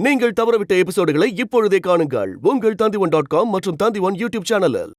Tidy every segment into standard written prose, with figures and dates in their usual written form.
நீங்கள் தவறவிட்ட எபிசோடுகளை இப்பொழுதே காணுங்கள் உங்கள் Tandivan.com மற்றும் Tandivan யூடியூப் சேனலில்.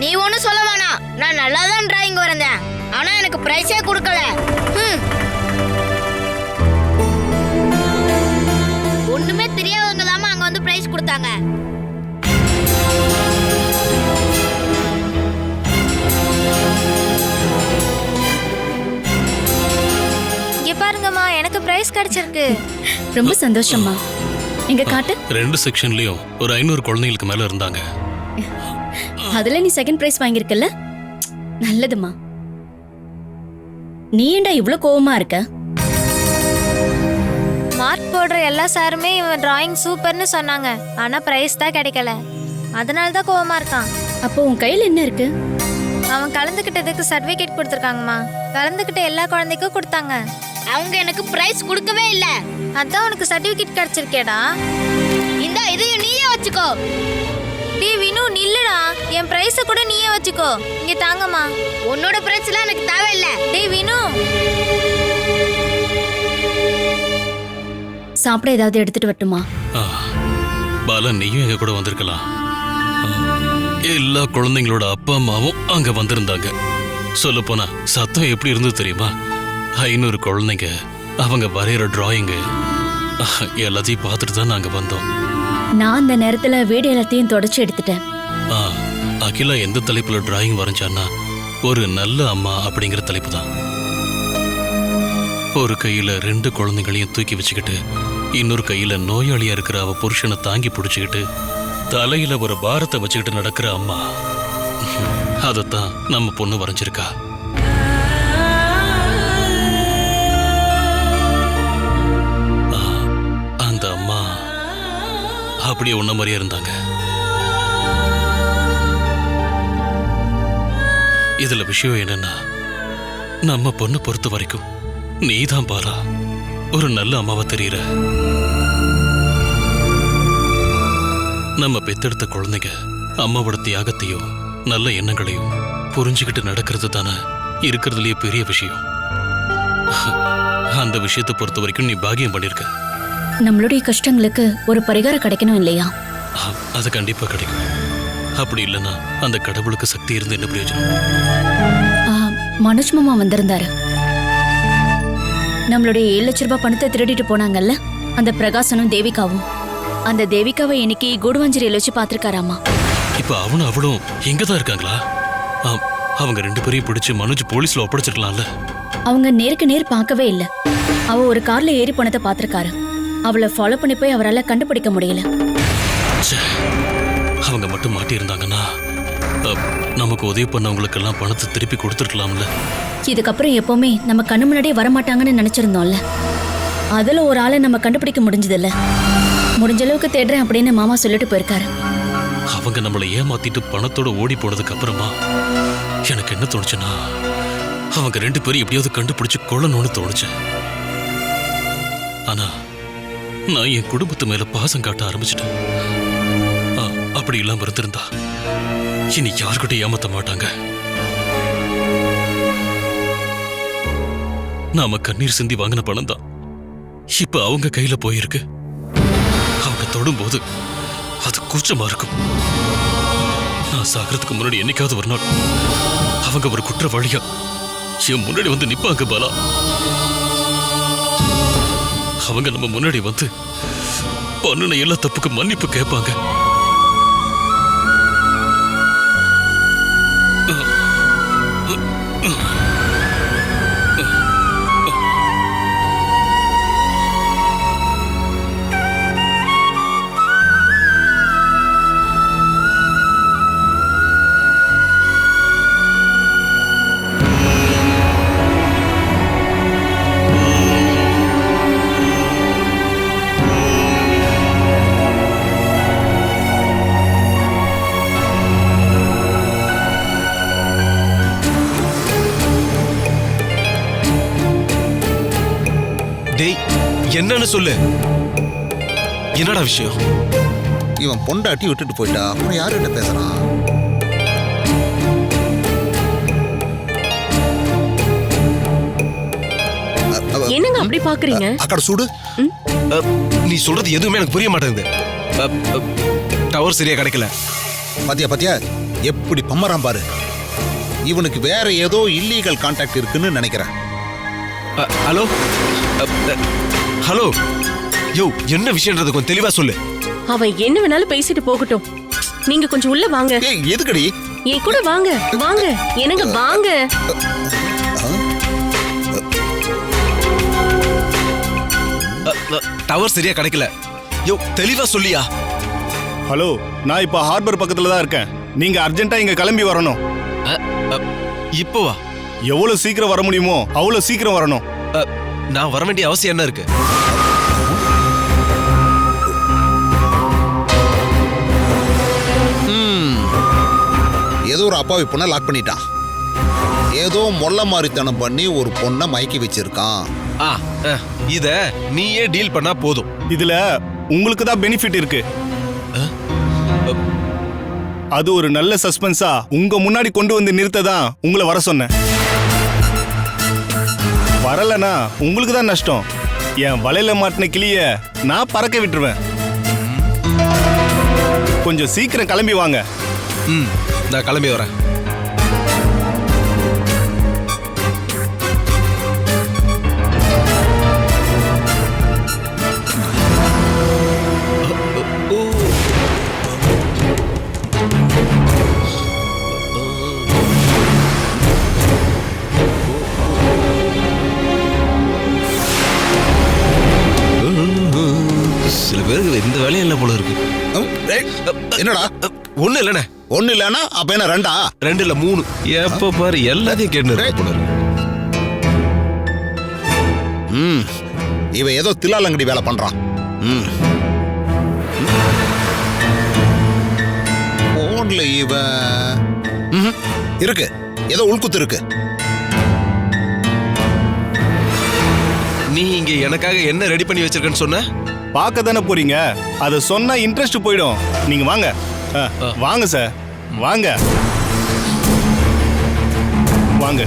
நீ ஒன்னும் சொல்ல வேணாம். நான் நல்லா தான் டிராயிங் வரைஞ்சேன். ஆனா எனக்கு பிரைஸே கொடுக்கல. ஒண்ணுமே தெரியாதவங்க தான் அங்க வந்து பிரைஸ் கொடுத்தாங்க. இங்க பாருங்கம்மா, எனக்கு பிரைஸ் கிடைச்சிருக்கு. ரொம்ப சந்தோஷமா. எங்க காட்டு. 2 செக்ஷன்லயும் ஒரு 500 குழந்தைகளுக்கு மேல இருந்தாங்க. அதுல நீ செகண்ட் பிரைஸ் வாங்கியிருக்கல? நல்லதுமா. நீ ஏண்டா இவ்ளோ கோவமா இருக்க? மார்க் போடுற எல்லா சாருமே இவன் டிராயிங் சூப்பர்னு சொன்னாங்க. ஆனா பிரைஸ் தான் கிடைக்கல. அதனால தான் கோவமா இருக்கான். அப்போ உன் கையில என்ன இருக்கு? அவன் கலந்துக்கிட்டதுக்கு சர்டிபிகேட் கொடுத்துருக்காங்கம்மா. கலந்துக்கிட்ட எல்லா குழந்தைக்கும் கொடுத்தாங்க. அவங்க எனக்கு பிரைஸ் கொடுக்கவே இல்ல. அதான் உனக்கு சர்டிபிகேட் கிடைச்சிருக்கேடா. இந்த இதையும் நீயே வச்சுக்கோ. டே வினு, நில்லுடா. என் பிரைஸ கூட நீயே வச்சுக்கோ. இங்க தாங்கம்மா. உன்னோட பிரைஸ்லாம் எனக்கு தேவையில்லை. டே வினு, சாப்பிட ஏதாவது எடுத்துட்டு வரட்டுமா? பாலா, நீயும் எங்க கூட வந்திருக்கலாம். எல்லா குழந்தைங்களோட அப்பா அம்மாவும் அங்க வந்திருந்தாங்க. சொல்ல போனா சத்தம் எப்படி இருந்தது தெரியுமா? 500 குழந்தைங்க அவங்க வரைகிற டிராயிங்கு எல்லாத்தையும் பார்த்துட்டு தான் நாங்க வந்தோம். நான் அந்த நேரத்துல வீடு எல்லாத்தையும் தொடச்சு எடுத்துட்டேன். அகிலா எந்த தலைப்புல டிராயிங் வரைஞ்சான்னா ஒரு நல்ல அம்மா அப்படிங்கிற தலைப்பு தான். ஒரு கையில 2 குழந்தைகளையும் தூக்கி வச்சுக்கிட்டு இன்னொரு கையில நோயாளியா இருக்கிற அவ புருஷனை தாங்கி பிடிச்சுக்கிட்டு தலையில ஒரு பாரத்தை வச்சுக்கிட்டு நடக்கிற அம்மா. அதத்தான் நம்ம பொண்ணு வரைஞ்சிருக்கா. அந்த அம்மா அப்படியே உன்ன மாதிரியே இருந்தாங்க. இதுல விஷயம் என்னன்னா, நம்ம பொண்ணு பொறுத்த வரைக்கும் நீதான் பாலா ஒரு நல்ல அம்மாவா தெரியற. நம்ம பெத்தெடுத்த குழந்தைங்க அம்மாவோட தியாகத்தையும் நல்ல எண்ணங்களையும் புரிஞ்சுக்கிட்டு நடக்கிறது தானே இருக்கிறதுலயே பெரிய விஷயம். அந்த விஷயத்தை பொறுத்த வரைக்கும் நீ பாக்கியம் பண்ணிருக்க. நம்மளுடைய கஷ்டங்களுக்கு ஒரு பரிகாரம் கிடைக்கணும் இல்லையா? அது கண்டிப்பா கிடைக்கும். அப்படி இல்லைன்னா அந்த கடவுளுக்கு சக்தி இருந்து என்ன பிரயோஜனம்? மனோஜ் மாமா வந்திருந்தாரு. நம்மளுடைய 7 லட்ச ரூபாய் பணத்தை திருடிட்டு போனாங்கல்ல, அந்த பிரகாசனும் தேவிகாவும். அந்த தேவிகாவை இன்னைக்கு கூடுவாஞ்சேரியில வச்சு பாத்திருக்காராமா. இப்ப அவனும் அவளும் எங்கதான் இருக்காங்களா? அவங்க 2 பேரையும் பிடிச்சு மனோஜ் போலீஸ்ல ஒப்படைச்சிருக்கலாம்ல. அவங்க நேருக்கு நேர் பார்க்கவே இல்ல. அவ ஒரு கார்ல ஏறி போனதை பாத்திருக்காரு. அவளை ஃபாலோ பண்ணி போய் அவரால் கண்டுபிடிக்க முடியல. அவங்க மட்டும் மாட்டி இருந்தாங்கன்னா நமக்கு உதவி பண்ணவங்களுக்கு எல்லாம் பணத்தை திருப்பி கொடுத்துருக்கலாம்ல. இதுக்கப்புறம் எப்பவுமே நம்ம கண்ணு முன்னாடியே வரமாட்டாங்கன்னு நினைச்சிருந்தோம்ல. அதுல ஒரு ஆளை நம்ம கண்டுபிடிக்க முடிஞ்சதில்ல. முடிஞ்ச அளவுக்கு தேடுறேன் அப்படின்னு மாமா சொல்லிட்டு போயிருக்காரு. அவங்க நம்மளை ஏமாத்திட்டு பணத்தோட ஓடி போனதுக்கு அப்புறமா எனக்கு என்ன தோணுச்சுன்னா, அவங்க 2 பேரும் எப்படியாவது கண்டுபிடிச்சு கொள்ளணும்னு தோணுச்சு. ஆனா நான் என் குடும்பத்து மேல பாசம் காட்ட ஆரம்பிச்சிட்டேன். அப்படி இல்லாம இருந்திருந்தா இனி யாருக்கிட்ட ஏமாத்த மாட்டாங்க. நாம கண்ணீர் சிந்தி வாங்கின பணம் தான் இப்ப அவங்க கையில போயிருக்கு. அவங்க தொடும்போது அது கூச்சமா இருக்கும். நான் சாகிறதுக்கு முன்னாடி என்னைக்காவது ஒரு நாள் அவங்க ஒரு குற்றவாளியா என் முன்னாடி வந்து நிப்பாங்க பாலா. அவங்க நம்ம முன்னாடி வந்து பண்ணுன எல்லா தப்புக்கு மன்னிப்பு கேட்பாங்க. டேய் என்னன்னு சொல்லு. என்னடா விஷயம்? இவன் பொண்டாட்டி விட்டுட்டு போயிட்டா, அப்புறம் யாருகிட்ட பேசுறான்? என்னங்க அப்படி பாக்குறீங்க? அக்கட சூடு. நீ சொல்றது எதுவுமே எனக்கு புரிய மாட்டேங்குது. டவர் சரியா கிடைக்கல. பாத்தியா பாத்தியா எப்படி பம்மறான் பாரு. இவனுக்கு வேற ஏதோ இல்லீகல் கான்டாக்ட் இருக்குன்னு நினைக்கிறேன். ஹலோ ஹலோ யோ, என்ன விஷயம்ன்றது கொஞ்சம் தெளிவா சொல்லு. அவன் என்ன வேணாலும் பேசிட்டு போகட்டும். நீங்க கொஞ்சம் உள்ள வாங்க. ஏய் எதுக்கடி? என் கூட வாங்க வாங்க. என்னங்க வாங்க. டவர் சரியா கிடைக்கல. யோ தெளிவா சொல்லியா. ஹலோ, நான் இப்ப ஹார்பர் பக்கத்துல தான் இருக்கேன். நீங்க அர்ஜென்ட்டா இங்க கிளம்பி வரணும். இப்போ வா. எவ்வளவு சீக்கிரம் வர முடியுமோ அவ்வளவு சீக்கிரம் வரணும். நான் வர வேண்டிய அவசியம் என்ன இருக்கு? ஏதோ ஒரு அப்பாவி பொண்ணை லாக் பண்ணிட்டான். ஏதோ மொள்ள மாதிரித்தனம் பண்ணி ஒரு பொண்ணை மயக்கி வச்சிருக்கான். இத நீயே டீல் பண்ணா போதும். இதுல உங்களுக்கு தான் பெனிஃபிட் இருக்கு. அது ஒரு நல்ல சஸ்பென்ஸா உங்க முன்னாடி கொண்டு வந்து நிறுத்ததான் உங்களை வர சொன்னேன். வரலனா உங்களுக்கு தான் நஷ்டம். என் வலையில மாட்டின கிளிய நான் பறக்க விட்டுருவேன். கொஞ்சம் சீக்கிரம் கிளம்பி வாங்க. நான் கிளம்பி வரேன். சில பேருக்கு எந்த வேலையும் இல்லை போல இருக்கு. என்னடா? ஒண்ணு இல்லண்ணே. ஒண்ணு இல்லன்னா அப்ப என்ன ரெண்டா? 2 இல்ல 3. எப்ப பாரு எல்லாத்தையும் கேட்டு போல இருக்கு. இவ ஏதோ தில்லாலங்கடி வேலை பண்றான். போன்ல இவன் இருக்கு, ஏதோ உள்குத்து இருக்கு. நீ இங்க எனக்காக என்ன ரெடி பண்ணி வச்சிருக்கன்னு சொன்ன? பார்க்க தானே போறீங்க. அதை சொன்னா இன்ட்ரெஸ்ட் போயிடும். நீங்க வாங்க. வாங்க சார், வாங்க வாங்க.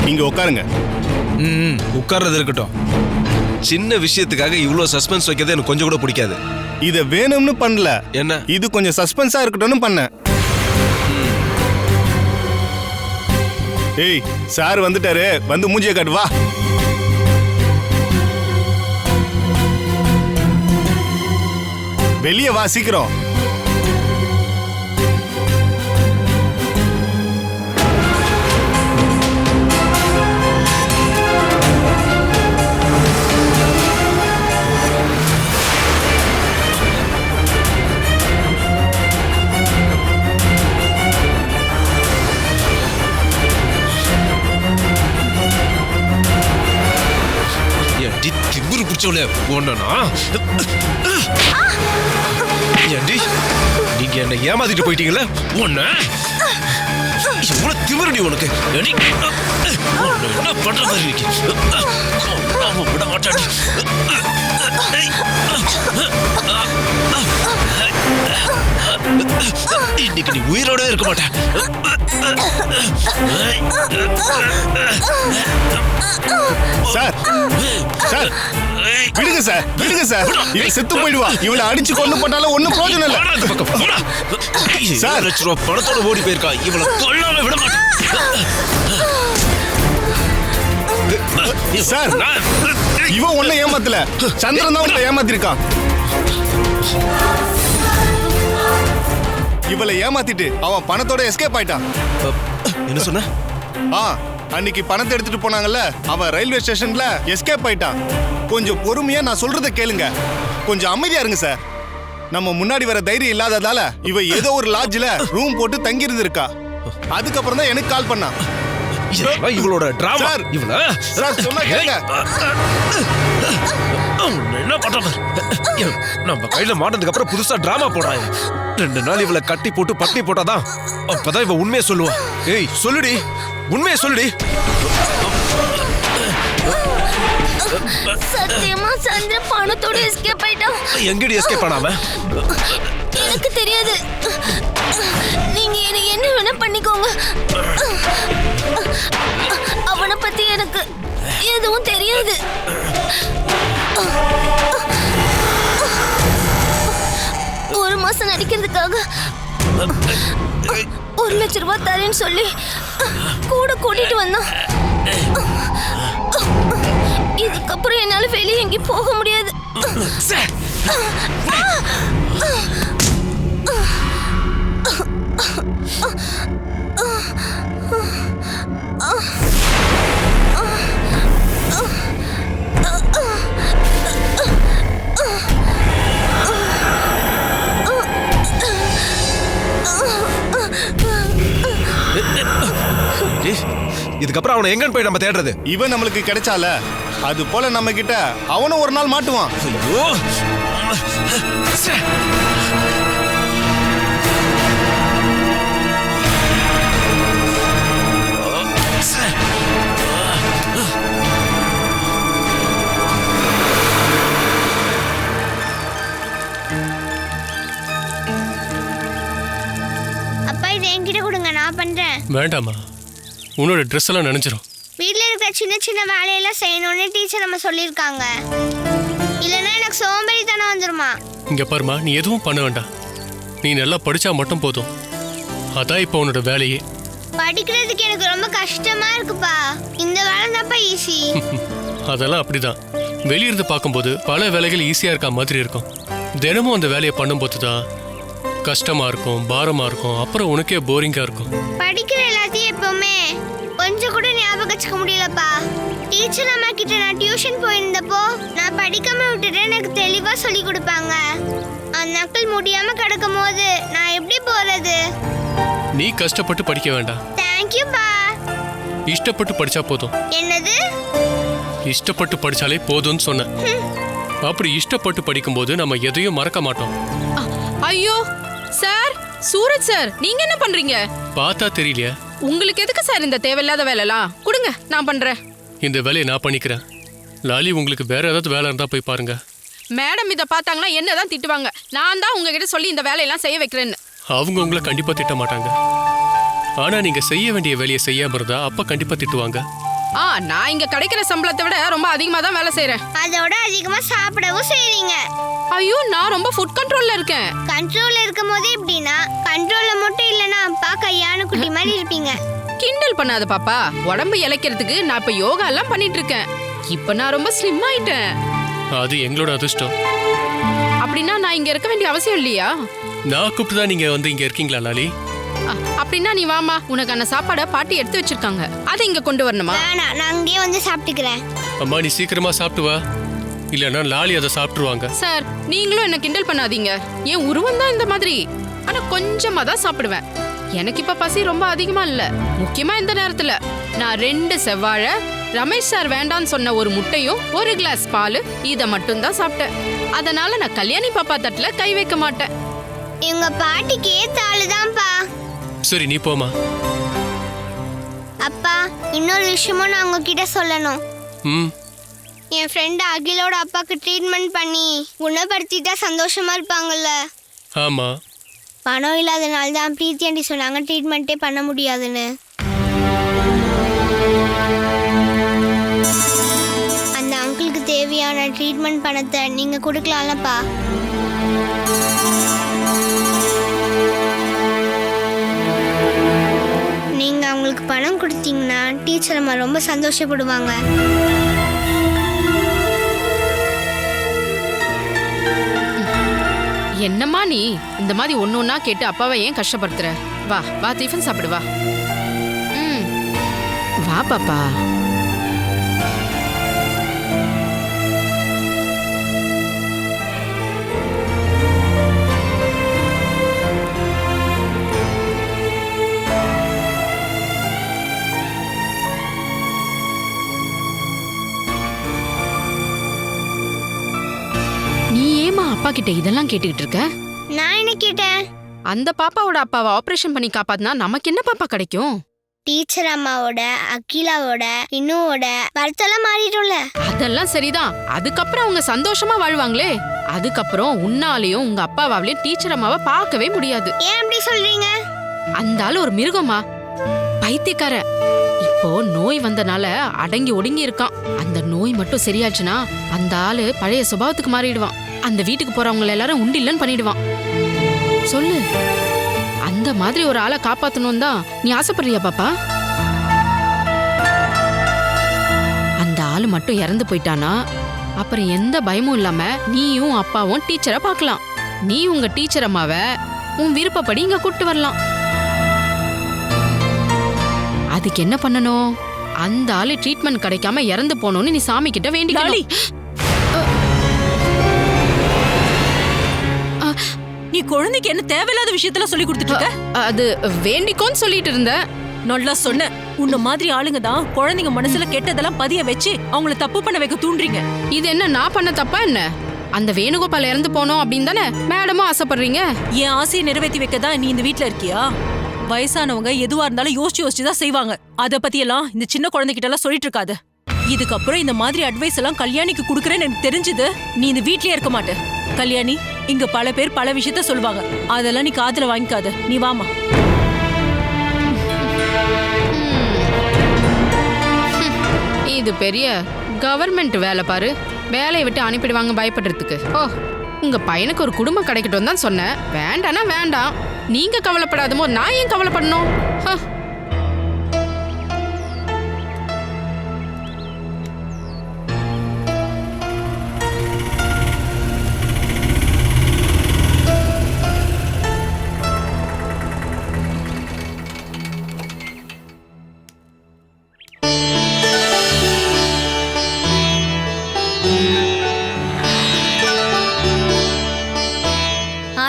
நீங்க உட்காருங்க. உட்கார்றது இருக்கட்டும். சின்ன விஷயத்துக்காக இவ்வளவு சஸ்பென்ஸ் வைக்கிறது எனக்கு கொஞ்சம் கூட பிடிக்காது. இத வேணும்னு பண்ணல. என்ன? இது கொஞ்சம் சஸ்பென்ஸா இருக்கட்டும்னு பண்ணேன். ஏய், சார் வந்துட்டாரு. வந்து மூஞ்சிய காட்டு. வா. வெளியே வா சீக்கிரம். திமிரு பிடிச்சவளே ஒன்னா. நீங்க என்ன ஏமாத்திட்டு போயிட்டீங்கல்ல ஒண்ணு. எவ்வளவு திமிரு நீ உனக்கு. என்ன பண்ற மாதிரி விட மாட்டாடி. இன்னைக்கு நீ உயிரோட இருக்க மாட்டேன். சார், சார் விடுங்க சார், விடுங்க சார். இவன் செத்து போயிடுவா. இவளை அடிச்சு கொண்டு போட்டாலும் ஒண்ணும் பிரயோஜனம் இல்ல. சார், ₹1,00,000 பணத்தோட ஓடி போயிருக்கா. இவளை கொல்லாம விட மாட்டேன். சார், இவன் ஒன்ன ஏமாத்தல. சந்திரன் தான் உங்களை ஏமாத்திருக்கான். இவளை ஏமாத்திட்டு அவன் பணத்தோட எஸ்கேப் ஆயிட்டான். என்ன சொன்ன? அன்னைக்கு பணத்தை எடுத்துட்டு போனாங்கல்ல, அவன் ரயில்வே ஸ்டேஷன்ல எஸ்கேப் ஆயிட்டான். கொஞ்சம் பொறுமையா நான் சொல்றத கேளுங்க. கொஞ்சம் அமைதியா இருங்க சார். நம்ம முன்னாடி வர தைரியம் இல்லாததால இவ ஏதோ ஒரு லாட்ஜ்ல ரூம் போட்டு தங்கி இருந்திருக்கா. அதுக்கப்புறம் தான் எனக்கு கால் பண்ணா. இவளோட டிராமா. இவள சார் சொன்னா கேளுங்க. என்ன பண்ற? நம்ம கையில மாட்டதுக்கு அப்புறம் புதுசா டிராமா போடுறாங்க. 2 நாள் இவளை கட்டி போட்டு பட்டி போட்டாதான் அப்பதான் இவ உண்மையை சொல்லுவா. ஏய் சொல்லுடி, உண்மையை சொல்லுடி. சத்தியமா சந்திர பணத்தோட எஸ்கேப் ஆயிட்டான். எங்கடி எஸ்கேப் பண்ணாம? எனக்கு தெரியாது. நீங்க எனக்கு என்ன வேணா பண்ணிக்கோங்க. அவனை பத்தி எனக்கு எதுவும் தெரியாது. ஒரு மாசம் நடிக்கிறதுக்காக 1 லட்சம் ரூபாய் தரேன்னு சொல்லி கூட கூட்டிட்டு வந்தான். இதுக்கப்புறம் என்னால வெளியே எங்கேயும் போக முடியாது. இதுக்கப்புறம் அவனை எங்கன்னு போய் நம்ம தேடுறது? இவன் நம்மளுக்கு கிடைச்சால அது போல நம்ம கிட்ட அவனும் ஒரு நாள் மாட்டுவான். ஐயோ! அப்பா இதை என்கிட்ட கொடுங்க, நான் பண்றேன். வேண்டாமா, உன்னோட ட்ரெஸ் எல்லாம் நினைச்சிரும். வீட்ல இருக்கிற சின்ன சின்ன வேலையெல்லாம் செய்யணும்னு டீச்சர் நம்ம சொல்லியிருக்காங்க. இல்லைன்னா எனக்கு சோம்பேறித்தனம் வந்துருமா. இங்க பாருமா, நீ எதுவும் பண்ண வேண்டாம். நீ நல்லா படிச்சா மட்டும் போதும். அதான் இப்போ உன்னோட வேலையே. படிக்கிறதுக்கு எனக்கு ரொம்ப கஷ்டமா இருக்குப்பா. இந்த வேலை தான்ப்பா ஈஸி. அதெல்லாம் அப்படிதான். வெளியிருந்து பார்க்கும்போது பல வேலைகள் ஈஸியா இருக்க மாதிரி இருக்கும். தினமும் அந்த வேலையை பண்ணும்போது தான் கஷ்டமா இருக்கும், பாரமா இருக்கும், அப்புறம் உனக்கே போரிங்கா இருக்கும். படிக்கிற எல்லாத்தையும் எப்பவுமே கொஞ்சம் கூட ஞாபகம் வச்சுக்க முடியலப்பா. டீச்சர் அம்மா கிட்ட நான் டியூஷன் போயிருந்தப்போ நான் படிக்காம விட்டுட்டு எனக்கு தெளிவா சொல்லி கொடுப்பாங்க. அந்த நாட்கள் முடியாம கிடக்கும் போது நான் எப்படி போறது? நீ கஷ்டப்பட்டு படிக்க வேண்டாம். தேங்க்யூப்பா. இஷ்டப்பட்டு படிச்சா போதும். என்னது? இஷ்டப்பட்டு படிச்சாலே போதும்னு சொன்னேன். அப்படி இஷ்டப்பட்டு படிக்கும்போது நம்ம எதையும் மறக்க மாட்டோம். ஐயோ சார், சூரஜ் சார், நீங்க என்ன பண்றீங்க? பார்த்தா தெரியலையா? உங்களுக்கு எதுக்கு சார் இந்த தேவையில்லாத வேலைலாம்? கொடுங்க, நான் பண்றேன். இந்த வேலையை நான் பண்ணிக்கிறேன். லாலி, உங்களுக்கு வேற ஏதாவது வேலை இருந்தா போய் பாருங்க. மேடம் இதை பார்த்தாங்கன்னா என்னதான் திட்டுவாங்க. நான் தான் உங்ககிட்ட சொல்லி இந்த வேலையெல்லாம் செய்ய வைக்கிறேன்னு. அவங்க உங்களை கண்டிப்பா திட்ட மாட்டாங்க. ஆனா நீங்க செய்ய வேண்டிய வேலையை செய்யாம இருந்தா அப்ப கண்டிப்பா திட்டுவாங்க. நான் இங்க கிடைக்கிற சம்பளத்தை விட ரொம்ப அதிகமா தான் வேலை செய்யறேன். அதோட அதிகமா சாப்பிடவும் செய்றீங்க. ஐயோ, நான் ரொம்ப ஃபுட் கண்ட்ரோல்ல இருக்கேன். கண்ட்ரோல்ல இருக்கும் போது எப்படின்னா, கண்ட்ரோல்ல மட்டும் இல்லனா அப்பா கையான குட்டி மாதிரி இருப்பீங்க. கிண்டல் பண்ணாத பாப்பா. உடம்பு இளைக்கிறதுக்கு நான் இப்ப யோகா எல்லாம் பண்ணிட்டு இருக்கேன். இப்ப நான் ரொம்ப ஸ்லிம் ஆயிட்டேன். அது எங்களோட அதிர்ஷ்டம். அப்படின்னா நான் இங்க இருக்க வேண்டிய அவசியம் இல்லையா? நான் கூப்பிட்டு தான் நீங்க வந்து இங்க இருக்கீங்களா லாலி? அப்படின்னா நீ வாமா, உனக்கான சாப்பாடை பாட்டி எடுத்து வச்சிருக்காங்க. அதை இங்க கொண்டு வரணுமா? வேணாம், நான் அங்கேயே வந்து சாப்பிட்டுக்கிறேன். அம்மா, நீ சீக்கிரமா சாப்பிட்டு வா, இல்லன்னா லாலி அதை சாப்பிட்டுருவாங்க. சார், நீங்களும் என்ன கிண்டல் பண்ணாதீங்க. என் உருவம் தான் இந்த மாதிரி. ஆனா கொஞ்சமா தான் சாப்பிடுவேன். எனக்கு இப்ப பசி ரொம்ப அதிகமா இல்ல. முக்கியமா இந்த நேரத்துல நான் 2 செவ்வாழை, ரமேஷ் சார் வேண்டான்னு சொன்ன ஒரு முட்டையும் 1 கிளாஸ் பால், இதை மட்டும் தான் சாப்பிட்டேன். அதனால நான் கல்யாணி பாப்பா தட்டுல கை வைக்க மாட்டேன். எங்க பாட்டிக்கு ஏத்த ஆளுதான்ப்பா. சரி, நீ போமா. அப்பா, இன்னொரு விஷயமும் நான் உங்ககிட்ட சொல்லணும். ம். என் ஃப்ரெண்ட் அகிலோட அப்பாக்கு ட்ரீட்மெண்ட் பண்ணி குணப்படுத்திட்டா சந்தோஷமா இருப்பாங்கல்ல. ஆமா. பணம் இல்லாதனால தான் பிரீத்தி ஆண்டி சொன்னாங்க ட்ரீட்மெண்ட்டே பண்ண முடியாதுன்னு. அந்த அங்கிளுக்கு தேவையான ட்ரீட்மெண்ட் பணத்தை நீங்க கொடுக்கலாம்லப்பா. நீங்க அவங்களுக்கு பணம் கொடுத்தீங்கன்னா டீச்சர் அம்மா ரொம்ப சந்தோஷப்படுவாங்க. என்னம்மா நீ இந்த மாதிரி ஒன்னொன்னா கேட்டு அப்பாவை ஏன் கஷ்டப்படுத்துற? வா வா, டிஃபன் சாப்பிடு வா. வா பாப்பா. நீ ஏமா அப்பா கிட்ட இதெல்லாம் கேட்டுக்கிட்டு இருக்க? நான் என்ன கேட்டேன்? அந்த பாப்பாவோட அப்பாவை ஆபரேஷன் பண்ணி காப்பாத்தினா நமக்கு என்ன பாப்பா கிடைக்கும்? டீச்சர் அம்மாவோட, அகிலாவோட, இன்னுவோட படத்தெல்லாம் மாறிடும்ல. அதெல்லாம் சரிதான். அதுக்கப்புறம் அவங்க சந்தோஷமா வாழ்வாங்களே. அதுக்கப்புறம் உன்னாலையும் உங்க அப்பாவாலையும் டீச்சர் அம்மாவை பார்க்கவே முடியாது. ஏன் அப்படி சொல்றீங்க? அந்த ஆளு ஒரு மிருகமா, பைத்தியக்கார. இப்போ நோய் வந்தனால அடங்கி ஒடுங்கி இருக்கான். அந்த நோய் மட்டும் சரியாச்சுன்னா அந்த ஆளு பழைய சுபாவத்துக்கு மாறிடுவான். அந்த வீட்டுக்கு போறவங்க எல்லாரும் உண்டில்லன்னு பண்ணிடுவான். சொல்லு, அந்த மாதிரி ஒரு ஆளை காப்பாத்தணும் தான் நீ ஆசைப்படுறியா பாப்பா? அந்த ஆளு மட்டும் இறந்து போயிட்டானா அப்புறம் எந்த பயமும் இல்லாம நீயும் அப்பாவும் டீச்சரை பார்க்கலாம். நீ உங்க டீச்சர் அம்மாவை உன் விருப்பப்படி இங்க கூட்டு வரலாம். அதுக்கு என்ன பண்ணணும்? அந்த ஆளு ட்ரீட்மெண்ட் கிடைக்காம இறந்து போனோன்னு நீ சாமி கிட்ட வேண்டிக்கணும். நீ குழந்தைக்கு என்ன தேவையில்லாத விஷயத்தெல்லாம் சொல்லி கொடுத்துட்டு இருக்க? அது வேண்டிக்கோன்னு சொல்லிட்டு இருந்த. நல்லா சொன்ன. உன்ன மாதிரி ஆளுங்க தான் குழந்தைங்க மனசுல கெட்டதெல்லாம் பதிய வச்சு அவங்கள தப்பு பண்ண வைக்க தூண்டுறீங்க. இது என்ன நான் பண்ண தப்பா என்ன? அந்த வேணுகோபால் இறந்து போனோம் அப்படின்னு தானே மேடமும் ஆசைப்படுறீங்க. என் ஆசையை நிறைவேற்றி வைக்கதான் நீ இந்த வீட்டுல இருக்கியா? வயசானவங்க எதுவா இருந்தாலும் யோசிச்சு தான் செய்வாங்க. அத பத்தி எல்லாம் இந்த சின்ன குழந்தைகிட்ட எல்லாம் சொல்லிட்டு இருக்காது. இதுக்கப்புறம் இந்த மாதிரி அட்வைஸ் எல்லாம் கல்யாணிக்கு குடுக்கறேன்னு எனக்கு தெரிஞ்சது நீ இந்த வீட்லயே இருக்க மாட்ட. கல்யாணி, இங்க பல பேர் பல விஷயத்த சொல்லுவாங்க. அதெல்லாம் நீ காதுல வாங்கிக்காத. நீ வாமா. இது பெரிய கவர்மெண்ட் வேலை பாரு. வேலையை விட்டு அனுப்பிடுவாங்க பயப்படுறதுக்கு. ஓ, உங்க பையனுக்கு ஒரு குடும்பம் கிடைக்கட்டும் தான் சொன்னேன். வேண்டானா வேண்டாம். நீங்க கவலைப்படாதமோ நான் ஏன் கவலைப்படணும்?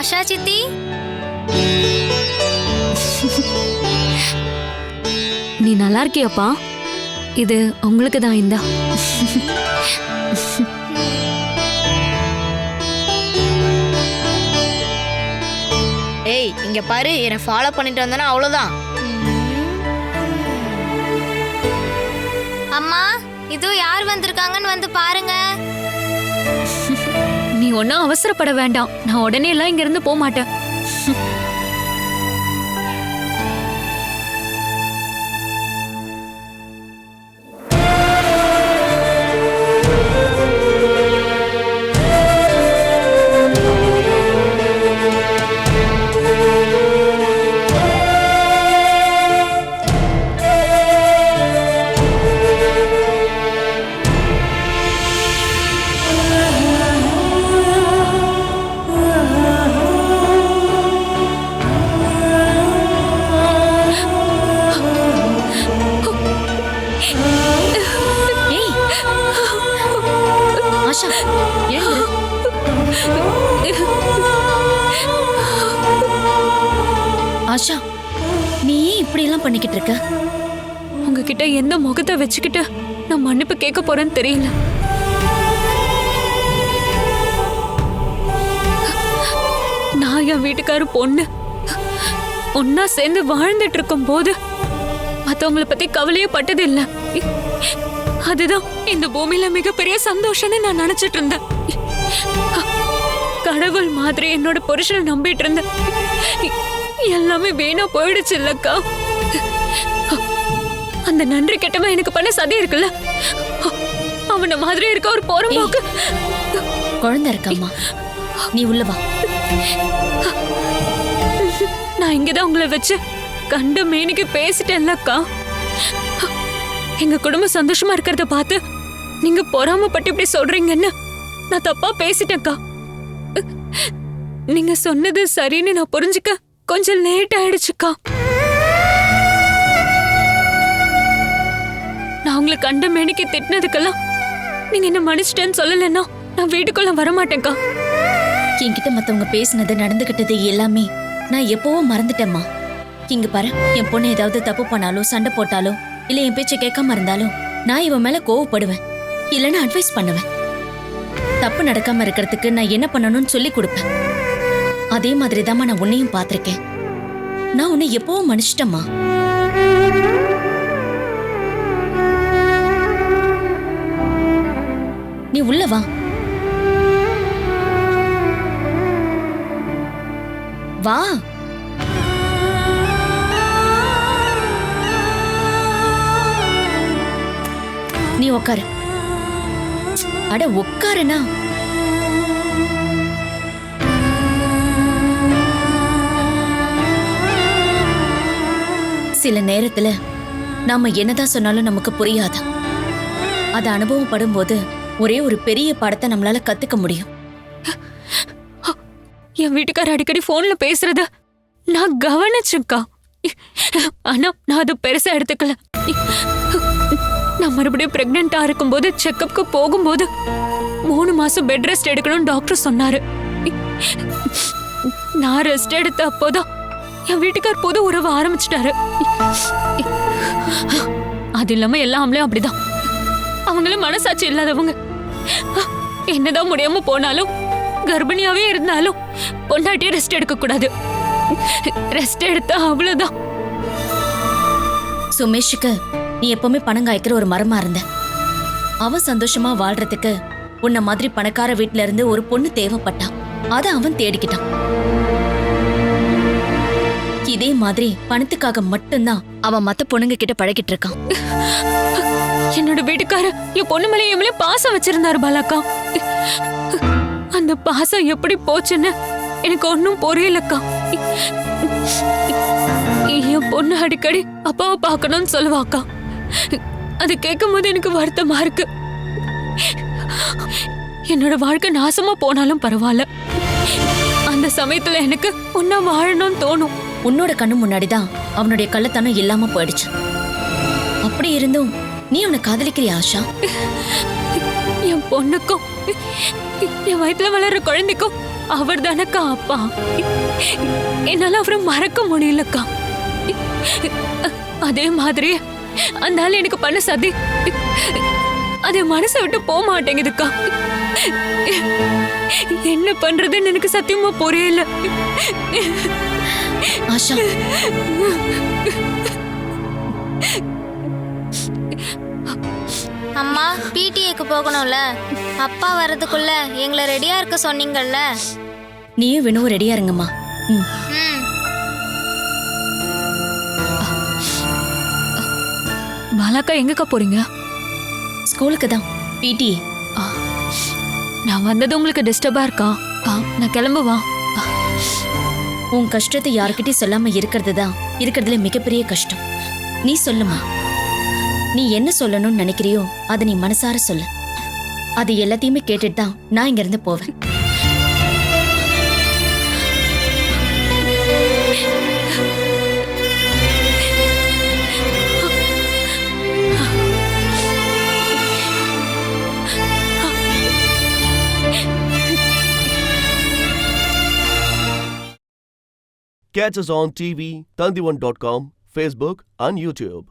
ஆஷா சித்தி, நீ நல்லா இருக்கியாப்பா? இது உங்களுக்கு தான். இந்தா. ஏய் இங்க பாரு, என்ன ஃபாலோ பண்ணிட்டு வந்தனா அவ்வளவுதான். அம்மா, இதோ யார் வந்திருக்காங்கன்னு வந்து பாருங்க. நீ ஒன்னும் அவசரப்பட வேண்டாம். நான் உடனே எல்லாம் இங்க இருந்து போக மாட்டேன். ஆஷா, நீ ஏன் இப்படி எல்லாம் பண்ணிக்கிட்டு இருக்க? உங்ககிட்ட எந்த முகத்தை வச்சுக்கிட்டு நான் மன்னிப்பு கேட்க போறேன்னு தெரியல. நான் என் வீட்டுக்காரு பொண்ணு ஒன்னா சேர்ந்து வாழ்ந்துட்டு இருக்கும் போது மத்தவங்கள பத்தி கவலையே பட்டது இல்ல. அதுதான் இந்த பூமியில மிகப்பெரிய சந்தோஷம்னு நான் நினைச்சிட்டு இருந்தேன். கடவுள் மாதிரி என்னோட புருஷனை நம்பிட்டு இருந்தேன். எல்லாமே வீணா போயிடுச்சு இல்லக்கா. அந்த நன்றி கெட்டவன் எனக்கு பண்ண சதி இருக்குல்ல, அவன மாதிரி இருக்க ஒரு போறம்போக்கு. குழந்தை இருக்கம்மா, நீ உள்ள வா. நான் இங்கதான் உங்களை வச்சு கண்ட மேனிக்கு பேசிட்டேன்லக்கா. எங்க குடும்பம் சந்தோஷமா இருக்கிறத பார்த்து நீங்க பொறாமப்பட்டு இப்படி சொல்றீங்கன்னு நான் தப்பா பேசிட்டேன்க்கா. நீங்க சொன்னது சரின்னு நான் புரிஞ்சுக்க கொஞ்சம் லேட் ஆயிடுச்சுக்கா. நான் உங்களை கண்ட மேனிக்கு திட்டினதுக்கெல்லாம் நீங்க என்ன மன்னிச்சிட்டேன்னு சொல்லலைன்னா நான் வீட்டுக்குள்ள வரமாட்டேன்க்கா. என்கிட்ட மத்தவங்க பேசினது நடந்துகிட்டது எல்லாமே நான் எப்பவோ மறந்துட்டேம்மா. இங்க பாரு, என் பொண்ணு ஏதாவது தப்பு பண்ணாலோ சண்டை போட்டாலோ இல்ல என் பேச்சை கேட்காம இருந்தாலும் நான் இவன் மேல கோவப்படுவேன், இல்லைன்னா அட்வைஸ் பண்ணுவேன். தப்பு நடக்காம இருக்கிறதுக்கு நான் என்ன பண்ணணும்னு சொல்லி கொடுப்பேன். அதே மாதிரி தான் நான் உன்னையும் பார்த்திருக்கேன். நான் உன்னை எப்பவும் மன்னிச்சிட்டேம்மா. நீ உள்ள வா. வா. நீ உட்காரு. அட உட்காருனா. சில நேரத்துல நாம என்னதான் சொன்னாலும் நமக்கு புரியாது. அத அனுபவப்படும் போது ஒரே ஒரு பெரிய பாடத்தை நம்மளால கத்துக்க முடியும். என் வீட்டுக்கார அடிக்கடி போன்ல பேசுறத நான் கவனிச்சேன்க்கா. ஆனா நான் அது பெருசா எடுத்துக்கல. நான் மறுபடியும் பிரெக்னெண்டா இருக்கும்போது செக்கப்க்கு போகும்போது 3 மாசம் பெட் ரெஸ்ட் எடுக்கணும்னு டாக்டர் சொன்னாரு. நான் ரெஸ்ட் எடுத்த அப்போதான் என் வீட்டுக்கார் புது உறவு ஆரம்பிச்சிட்டாரு. அது இல்லாம எல்லா ஆம்பளையும் அப்படிதான். அவங்களும் மனசாட்சி இல்லாதவங்க. என்னதான் முடியாம போனாலும் கர்ப்பிணியாவே இருந்தாலும் பொண்டாட்டியே ரெஸ்ட் எடுக்க கூடாது. ரெஸ்ட் எடுத்தா அவ்வளவுதான். சுமேஷுக்கு நீ எப்பவுமே பணம் காய்க்கிற ஒரு மரமா இருந்த. அவன் சந்தோஷமா வாழ்றதுக்கு உன்ன மாதிரி பணக்கார வீட்ல இருந்து ஒரு பொண்ணு தேவைப்பட்டான். அத அவன் தேடிக்கிட்டான். இதே மாதிரி பணத்துக்காக மட்டும்தான் அவன் மத்த பொண்ணுங்க கிட்ட பழகிட்டு இருக்கான். என்னோட வீட்டுக்கார என் பொண்ணு மேலே என் மேலே பாசம் வச்சிருந்தாரு பாலாக்கா. அந்த பாசம் எப்படி போச்சுன்னு எனக்கு ஒன்னும் புரியலக்கா. என் பொண்ணு அடிக்கடி அப்பாவை பார்க்கணும்னு சொல்லுவாக்கா. அது கேட்கும் போது எனக்கு வருத்தமா இருக்கு. என்னோட வாழ்க்கை நாசமா போனாலும் பரவாயில்ல, அந்த சமயத்துல எனக்கு ஒன்னா வாழணும்னு தோணும். உன்னோட கண்ணு முன்னாடிதான் அவனுடைய கள்ளத்தனம் இல்லாம போயிடுச்சு. அப்படி இருந்தும் நீ அவனை காதலிக்கிறியா ஆஷா? என் பொண்ணுக்கும் என் வயித்துல வளர்ற குழந்தைக்கும் அவர் தானக்கா அப்பா. என்னால அவரை மறக்க முடியலக்கா. அதே மாதிரி அந்த ஆள் எனக்கு பண்ண சதி அது மனசை விட்டு போக மாட்டேங்குதுக்கா. என்ன பண்றதுன்னு எனக்கு சத்தியமா புரியல. ஆஷா, அம்மா பிடிஏக்கு போகணும்ல, அப்பா வர்றதுக்குள்ள எங்களை ரெடியா இருக்க சொன்னீங்கல்ல. நீயும் வேணும் ரெடியா இருங்கம்மா. பாலாக்கா எங்கக்கா போறீங்க? ஸ்கூலுக்கு தான். பிடிஏ. நான் வந்தது உங்களுக்கு டிஸ்டர்பா இருக்கா? நான் கிளம்புவா. உன் கஷ்டத்தை யாருக்கிட்டையும் சொல்லாம இருக்கிறது தான் இருக்கிறதுல மிகப்பெரிய கஷ்டம். நீ சொல்லுமா, நீ என்ன சொல்லணும்னு நினைக்கிறியோ அதை நீ மனசார சொல்லு. அது எல்லாத்தையுமே கேட்டுட்டு தான் நான் இங்க இருந்து போவேன். Catch us on TV, Tandivan.com, Facebook and YouTube.